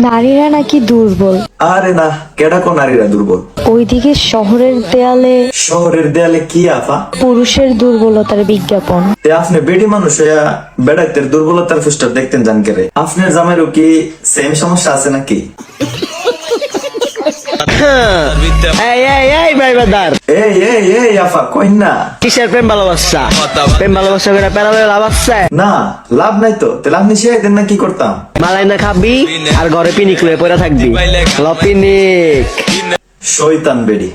নারীরা নাকি দুর্বল। আরে না, কেডা কোন নারীরা দুর্বল? ওইদিকে শহরের দেয়ালে কি আফা? পুরুষের দুর্বলতার বিজ্ঞাপন। তে আপনি বেডি মানুষ হইয়া বেড়াইতের দুর্বলতার পোস্টার দেখতেন জান কেরে? আপনার জামাইরও কি সেম সমস্যা আছে নাকি? এই আফা কইন না। কিসের প্রেম ভালোবাসা? প্রেম ভালোবাসা করে প্যারালে লাভ আছে না, লাভ নাই তো। তাহলে আপনি শিখাইতেন না কি করতাম? মালাই না খাবি আর ঘরে পিনিক লয়ে পড়ে থাকবি। পিনিক শয়তান বেডি।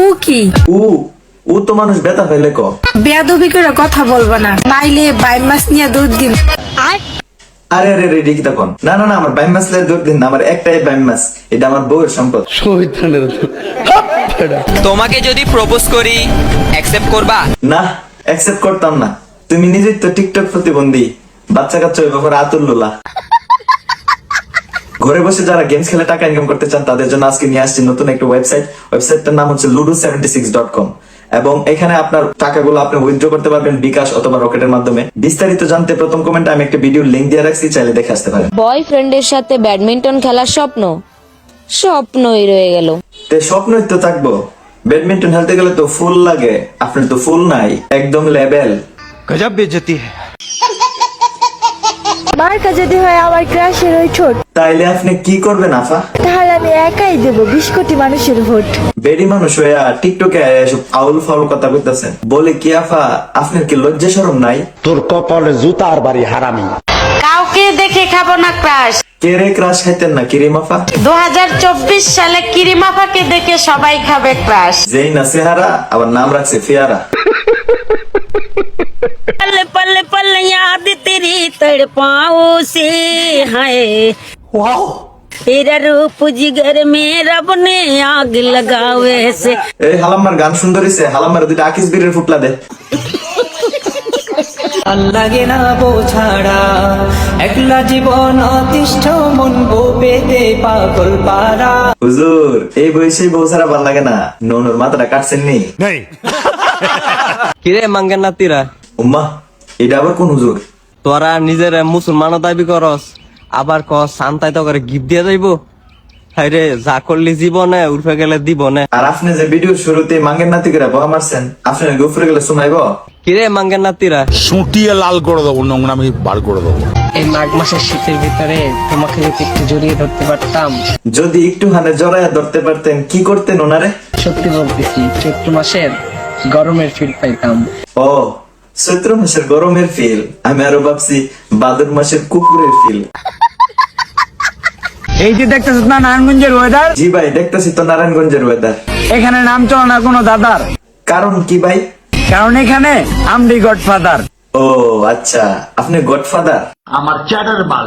ও কি ও তো মানুষ বেতা ফেলে ক। বেয়াদবি করে কথা বলবা না, নাইলে বাই মাছ নিয়ে দুধ দিন। আরে আরে রেডি কি তখন? না না না, আমার বাইম মাছ লে দুধ দিন না, আমার একটাই বাইম মাছ, এটা আমার বউয়ের সম্পদ। তোমাকে যদি প্রপোজ করি অ্যাকসেপ্ট করবা? না, অ্যাকসেপ্ট করতাম না। তুমি নিজেই তো টিকটক প্রতিবন্ধী, বাচ্চা কাচ্চা ওই ব্যাপারে আতুল্লুলা। ঘরে বসে যারা গেমস খেলে টাকা ইনকাম করতে চান তাদের জন্য আজকে নিয়ে আসছি নতুন একটা ওয়েবসাইটটার নাম হচ্ছে ludo76.com এবং এখানে আপনার টাকাগুলো আপনি উইথড্র করতে পারবেন বিকাশ অথবা রকেটের মাধ্যমে। বিস্তারিত জানতে প্রথম কমেন্টে আমি একটা ভিডিও লিংক দিয়ে রাখছি, চাইলে দেখে আসতে পারেন। বয়ফ্রেন্ডের সাথে ব্যাডমিন্টন খেলার স্বপ্নই রয়ে গেল। তে স্বপ্নই তো থাকবো, ব্যাডমিন্টন খেলতে গেলে তো ফুল লাগে, আপনার তো ফুল নাই, একদম লেভেল। গজব বেইজ্জতি है। মার্কা যদি হয় আমার ক্রাশের ওই ঠোঁট, তাইলে আপনি কি করবেন আফা? তাহলে আমি একাই দেবো 20 কোটি মানুষের ভোট। বেডি মানুষ হইয়া টিকটকে এসব আউল ফাউল কথা কইতাছেন, বলে কি আফা আপনার কি লজ্জা শরম নাই? তোর কপালে জুতার বাড়ি হারামি। কাউকে দেখে খাবো না ক্রাশ। কে রে ক্রাশ খাইতেন না কিরিম আফা? 2024 সালে কিরিমাফাকে দেখে সবাই খাবে ক্রাশ। যেই না চেহারা আবার নাম রাখছে ফিয়ারা। पल पल पल याद तेरी तड़पाओ से है, तेरा रूप जिगर में रब ने आग लगावे से। এই হালাম্মার গান সুন্দর হইছে, হালাম্মার দুইটা আকিস বীরের ফুটলা দে। লাগে না বোঝাড়া একলা জীবন অতিষ্ঠ মন পেতে পাগল পারা। হুজুর এই বয়সে বউ ছাড়া ভাল লাগে না, ননুর মাথাটা কাটছেন নি? কিরে মাঙ্গের নাতিরা, উম্মা এটা আবার কোন হুজুর? তোরা নিজের মুসলমানও দাবি করস, আবার ক সান্তাই তো করে গিফট দিয়ে যাইবো। হাইরে যা করলি জীবনে উঠে গেলে দিবনে। আর আপনি যে ভিডিও শুরুতে মাঙ্গের নাতি করে বহা মারছেন, আপনি গুফরে গেলে শোনাইব? কিরে মাঙ্গের নাতিরা, সুটিয়ে লাল করে দেবো, নোংরামি বার করে দেবো। এই মাঘ মাসের শীতের ভিতরে তোমাকে যদি একটু জড়িয়ে ধরতে পারতাম। যদি একটু হানে জড়াইয়া ধরতে পারতেন কি করতেন ওনারে? সত্যি বলতেছি, চৈত্র মাসের গরমের ফিল পাইতাম। ও চৈত্র মাসের গরমের ফিল, আমি আরো ভাবছি ভাদ্র মাসের কুকুরের ফিল। এই যে দেখতেছিস না নারায়ণগঞ্জের ওয়েদার? জি ভাই দেখতেছি তো নারায়ণগঞ্জের ওয়েদার। এখানে নাম চলে না কোনো দাদার, কারণ কি ভাই? কারণ এখানে আমরি গডফাদার। ও আচ্ছা, আপনি গডফাদার? আমার চ্যাটার বাল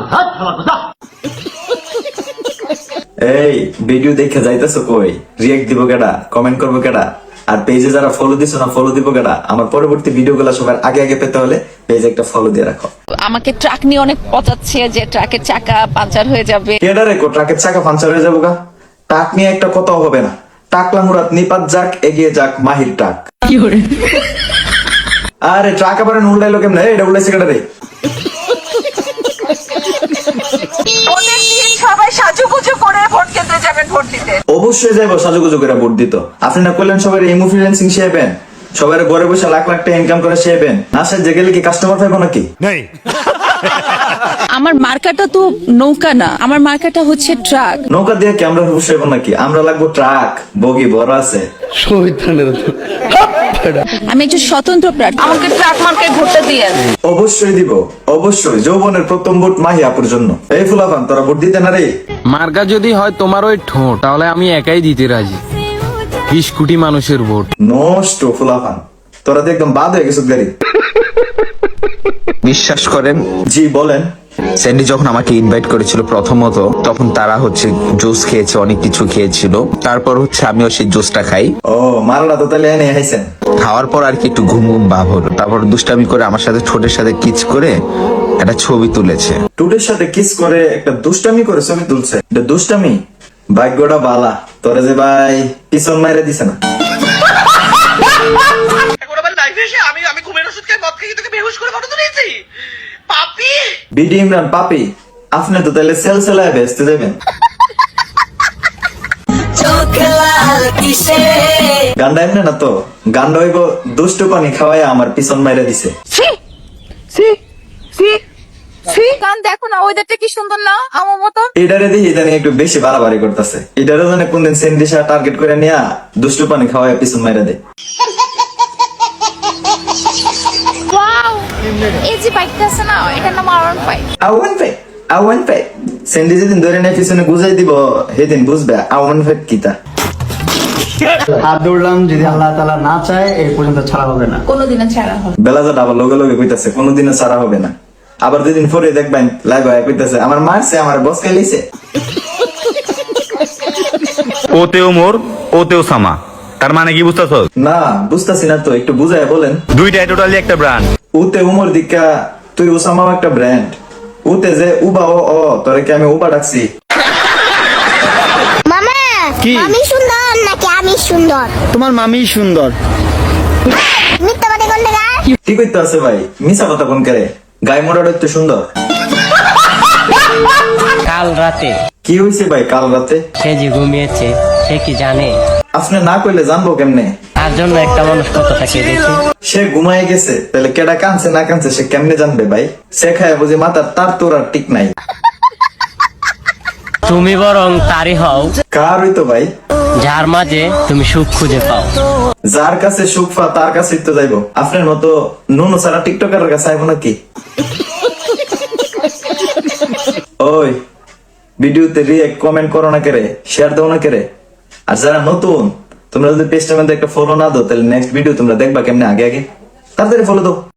এই ভিডিও দেখে যাইতেছো কই? রিয়েক্ট দিব কেডা? কমেন্ট করবো কেডা? আর পেজে যারা ফলো দিছো না ফলো দিব কেডা? আমার পরবর্তী ভিডিও গুলা সবার আগে আগে পেতে হলে পেজে একটা ফলো দিয়ে রাখো। আমাকে ট্রাক নিয়ে অনেক পচাচ্ছে যে ট্রাকের চাকা পাঞ্চার হয়ে যাবে। কেডা রে কো ট্রাকের চাকা পাঞ্চার হয়ে যাবো গা? ট্রাক নিয়ে একটা কথাও হবে না। টাকলা মুরাত নিপাত যাক, এগিয়ে যাক মাহির ট্রাক। আরে ট্রাক আবার উল্টাইলো কেমনে? এটা উল্টাইছে কেডা রে? সবাই সাজুগুজু করে ভোট কেন্দ্রে যাবেন ভোট দিতে। অবশ্যই যাইবো সাজুগুজু করে ভোট দিত। আপনি না কইলেন সবাই ইনফ্লুয়েন্সিং শিখাইবেন, সবাই ঘরে বসে লাখ লাখ টাকা ইনকাম করে শিখাইবেন, না সাজে গেলে কি কাস্টমার পাইবো নাকি? আমার মার্কাটা তো নৌকা না, আমার মার্কাটা হচ্ছে ট্রাক। নৌকা দিয়ে কি আমরা বসাইবো নাকি? আমরা লাগবো ট্রাক, বগি বড় আছে। আমি একজন স্বতন্ত্র প্রার্থী, আমাকে ট্রাক মার্কায় ভোটটা দিয়ে। অবশ্যই দিব, অবশ্যই। যৌবনের প্রথম ভোট মাহি আপুর জন্য। এই ফুলাফান তোরা ভোট দিতে না রে? মার্কা যদি হয় তোমার ওই ঠোঁট, তাহলে আমি একাই দিতে রাজি। 20 কোটি মানুষের ভোট নষ্ট ফুলাফান, তোরা তো একদম বাদ হয়ে গেছো গাড়ি। বিশ্বাস করেন? জি বলেন। স্যান্ডি যখন আমাকে ইনভাইট করেছিল প্রথমত, তখন তারা জুস খেয়েছে, অনেক কিছু খেয়েছিল। তারপর আমি সেই জুসটা খাই। ও মালটা তো তাহলে এনে হাইছেন। খাওয়ার পর আর কি একটু ঘুম ঘুম ভাব হলো। তারপর দুষ্টামি করে আমার সাথে ঠোঁটের সাথে কিচ করে একটা ছবি তুলেছে। টুটের সাথে কিস করে একটা দুষ্টামি করে ছবি তুলছে? এটা দুষ্টামি? ভাগ্যটা বালা তোরে যে ভাই পিছন মাইরে দিছে না। আমি ঘুমের ওষুধ খেয়ে মদ খেয়ে তোকে বেহুশ করে ফটো তুলেছি। বিডি ইমরান পাপি, আপনি তো তাহলে সেল সেলায় বেচতে যাবেন। গান্ডা এমনি না তো, গান্ডা হইব দুষ্টু পানি খাওয়াই আমার পিছন মাইরা দিছে। দেখো না ওয়েদারটা কি সুন্দর না আমার মতো। এটারে দিয়ে ইদানিং একটু বেশি বাড়াবাড়ি করতেছে। এটারে জানে কোনদিন সেন্ডিসা টার্গেট করে নিয়া দুষ্টু পানি খাওয়াই পিছন মাইরা দেয়। এই যে বাইকটা আছে না এটার নাম R15। আওয়ান পাই সেন্ডি যেদিন ধরে নিয়ে পিছনে গুজাই দিব সেদিন বুঝবে আওয়ান ফাইভ কিতা। হাত ধরলাম, যদি আল্লাহ তাআলা না চায় এই পর্যন্ত ছাড়া হবে না। কোনোদিনও ছাড়া হবে বেলাজাটা আবার লগে লগে কইতাছে কোনোদিনও ছাড়া হবে না। আবার দুদিন পরে দেখবেন লাইভ হয়ে কইতাছে আমার মারছে, আমার বস খাইছে। ওতেও মোর ওতেও সামা, তার মানে কি বুঝতেছ? না বুঝতাছি না তো, একটু বুঝায় বলেন। দুইটাই টোটালি একটা ব্র্যান্ড। উতে উমর দিকা তুই ওসামাও একটা ব্র্যান্ড। উতে যে উবা ও তোরে কি আমি উবা ডাকছি? মামা কি? আমি সুন্দর নাকি আমি সুন্দর? তোমার মামি সুন্দর। মিথ্যা কথা কোন জায়গা? কি কইতে আছে ভাই, মিছা কথা কোন করে? গায়ে মোড়াটা একটু সুন্দর। কাল রাতে কি হয়েছে ভাই কাল রাতে? সে যে ঘুমিয়েছে সে কি জানে? আপনি না কইলে জানবো কেমনে? তার জন্য একটা মানুষ কতটা কেঁদেছে। সে ঘুমায় গেছে, তাহলে কেডা কানছে না কানছে সে কেমনে জানবে ভাই? সে খায় বুঝি মাথার তার তোর আর ঠিক নাই। তুমি বরং তারই হও কার হইতো ভাই? যার মাঝে তুমি সুখ খুঁজে পাও। যার কাছে সুখ পা তার কাছেই তো যাইবো। আপনার মতো নুনু সারা টিকটকারের কাছে আইবো নাকি? ওই ভিডিওতে রিয়েক্ট কমেন্ট করো না কেরে, শেয়ার দাও না কেরে। আর যারা নতুন তোমরা যদি পেজটার মধ্যে একটা ফলো না দাও তাহলে নেক্সট ভিডিও তোমরা দেখবা কেমনে আগে আগে। তাড়াতাড়ি ফলো দাও।